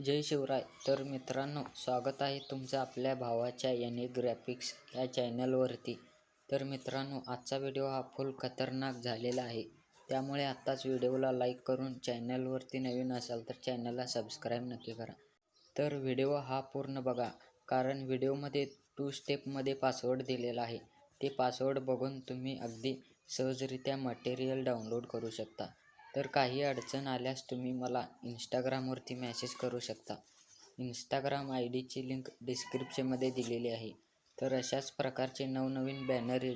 जय शिवराय. तर मित्रांनो, स्वागत आहे तुमचं आपल्या भावाच्या याने ग्राफिक्स या चॅनलवरती. तर मित्रांनो, आजचा व्हिडिओ हा फुल खतरनाक झालेला आहे, त्यामुळे आत्ताच व्हिडिओला लाईक करून चॅनलवरती नवीन असाल तर चॅनलला सबस्क्राईब नक्की करा. तर व्हिडिओ हा पूर्ण बघा, कारण व्हिडिओमध्ये 2 स्टेपमध्ये पासवर्ड दिलेला आहे. ते पासवर्ड बघून तुम्ही अगदी सहजरित्या मटेरियल डाउनलोड करू शकता. तर काही अडचण आल्यास तुम्ही मला इंस्टाग्रामवरती मेसेज करू शकता. इंस्टाग्राम ID ची लिंक डिस्क्रिप्शनमध्ये दिलेली आहे. तर अशाच प्रकारचे नवनवीन बॅनर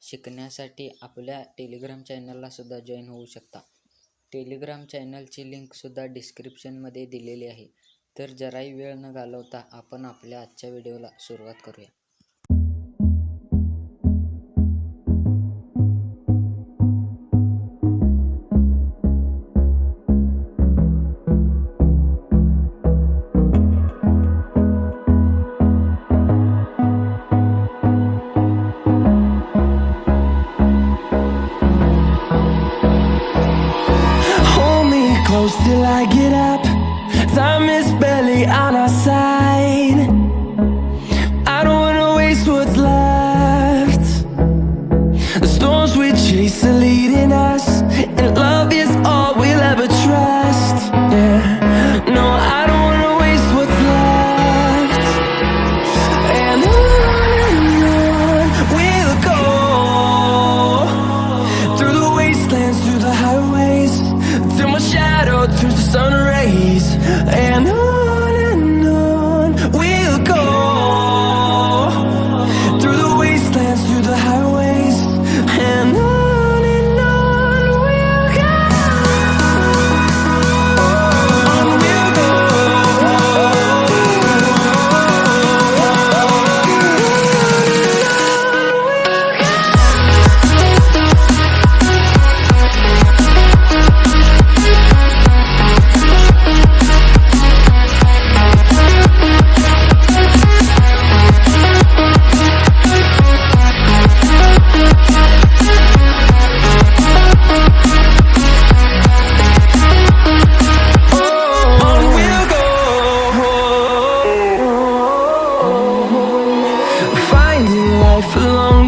शिकण्यासाठी आपल्या टेलिग्राम चॅनलला सुद्धा जॉईन होऊ शकता. टेलिग्राम चॅनलची लिंकसुद्धा डिस्क्रिप्शनमध्ये दिलेली आहे. तर जराही वेळ न घालवता आपण आपल्या आजच्या व्हिडिओला सुरुवात करूया. Close till I get up. Time is barely on our side. I don't wanna waste what's left. The storms we chase are leading us, and love is all we'll ever trust. Yeah, no, I don't wanna waste what's left. And on we'll go, through the wastelands, through the highways, till my shadow turns to sun rays. And on we'll go, through the wastelands, through the highways. And on we'll go, on we'll go. Finding life along